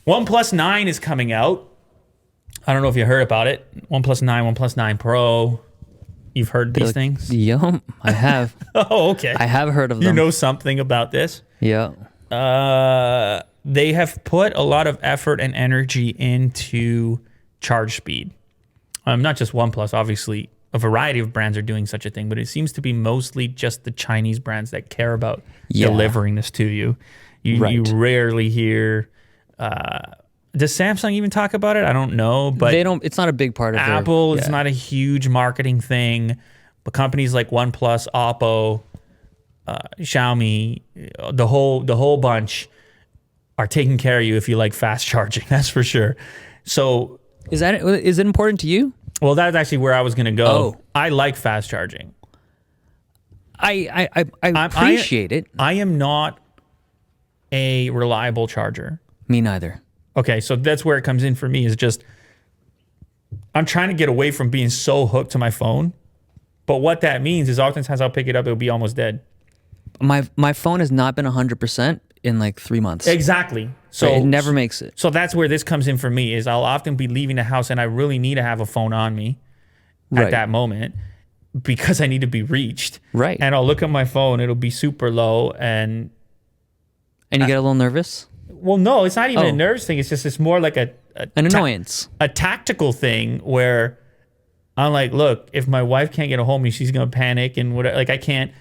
OnePlus 9 is coming out. I don't know if you heard about it. OnePlus 9, OnePlus 9 Pro. You've heard these things? Yeah, I have. Oh, okay. I have heard of them. You know something about this? Yeah. They have put a lot of effort and energy into charge speed. Not just OnePlus, obviously. A variety of brands are doing such a thing, but it seems to be mostly just the Chinese brands that care about delivering this to you. You rarely hear... does Samsung even talk about it? I don't know, but they don't. It's not a big part of Apple. It's not a huge marketing thing, but companies like OnePlus, Oppo, Xiaomi, the whole bunch are taking care of you if you like fast charging. That's for sure. So is it important to you? Well, that's actually where I was going to go. Oh. I like fast charging. I appreciate it. I am not a reliable charger. Me neither. Okay, so that's where it comes in for me is just I'm trying to get away from being so hooked to my phone. But what that means is oftentimes I'll pick it up, it'll be almost dead. My phone has not been 100% in like 3 months. Exactly. So it never makes it. So that's where this comes in for me is I'll often be leaving the house and I really need to have a phone on me at that moment because I need to be reached. Right. And I'll look at my phone, it'll be super low and you get a little nervous? Well, no, it's not even a nerves thing. It's just it's more like an annoyance, a tactical thing where I'm like, look, if my wife can't get a hold of me, she's gonna panic and whatever. Like I can't.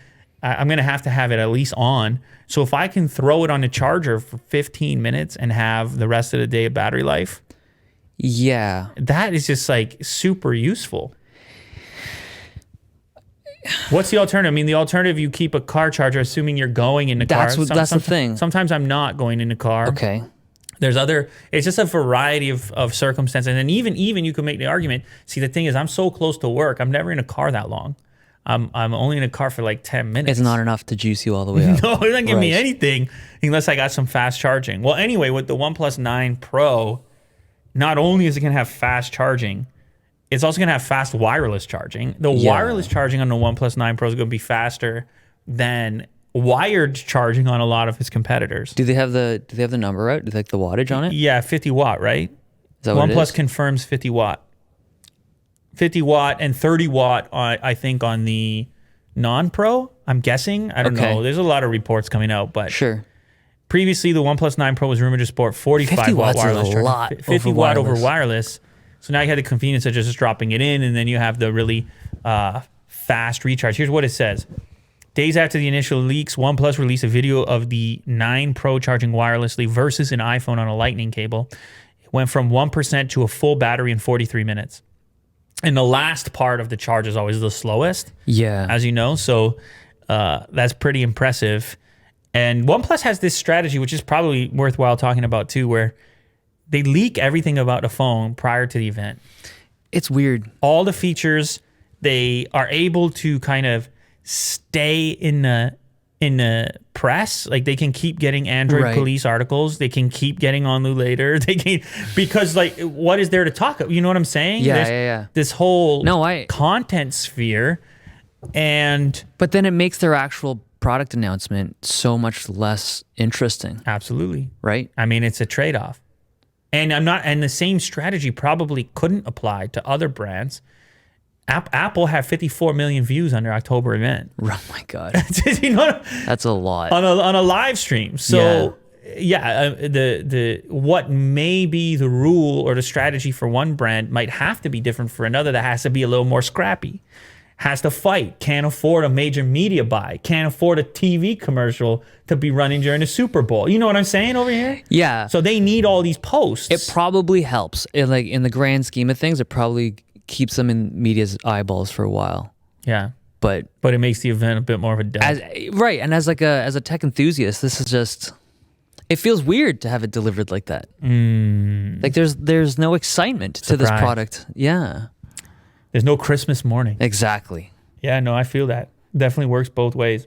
I'm gonna have to have it at least on. So if I can throw it on a charger for 15 minutes and have the rest of the day of battery life, that is just like super useful. What's the alternative? I mean, the alternative, you keep a car charger, assuming you're going in the car. That's the thing. Sometimes I'm not going in the car. Okay. There's it's just a variety of circumstances. And then even you can make the argument. See, the thing is, I'm so close to work, I'm never in a car that long. I'm only in a car for like 10 minutes. It's not enough to juice you all the way up. No, it doesn't give me anything unless I got some fast charging. Well, anyway, with the OnePlus 9 Pro, not only is it going to have fast charging, it's also going to have fast wireless charging. The wireless charging on the OnePlus 9 Pro is going to be faster than wired charging on a lot of its competitors. Do they have the number out? Like the wattage on it? Yeah, 50 watt, right? Is that what OnePlus it is? confirms 50 watt. 50 watt and 30 watt, I think, on the non-Pro, I'm guessing. I don't know. There's a lot of reports coming out, but previously the OnePlus 9 Pro was rumored to support 45 watt wireless charging. 50 watt over wireless. So now you have the convenience of just dropping it in, and then you have the really fast recharge. Here's what it says. Days after the initial leaks, OnePlus released a video of the 9 Pro charging wirelessly versus an iPhone on a lightning cable. It went from 1% to a full battery in 43 minutes. And the last part of the charge is always the slowest, as you know. So that's pretty impressive. And OnePlus has this strategy, which is probably worthwhile talking about too, where they leak everything about the phone prior to the event. It's weird. All the features, they are able to kind of stay in the press. Like they can keep getting Android police articles. They can keep getting on later. They can, because like, what is there to talk about? You know what I'm saying? Yeah. This whole content sphere. But then it makes their actual product announcement so much less interesting. Absolutely. Right? I mean, it's a trade-off. And the same strategy probably couldn't apply to other brands. Apple had 54 million views on their October event. Oh my God. You know, that's a lot. On a live stream. So the what may be the rule or the strategy for one brand might have to be different for another that has to be a little more scrappy. Has to fight, can't afford a major media buy, can't afford a TV commercial to be running during the Super Bowl. You know what I'm saying over here? Yeah. So they need all these posts. It probably helps. Like in the grand scheme of things, it probably keeps them in media's eyeballs for a while. Yeah. But it makes the event a bit more of a dud. And as a tech enthusiast, this is just, it feels weird to have it delivered like that. Like there's no excitement to this product. Yeah. There's no Christmas morning. Exactly. Yeah, no, I feel that. Definitely works both ways.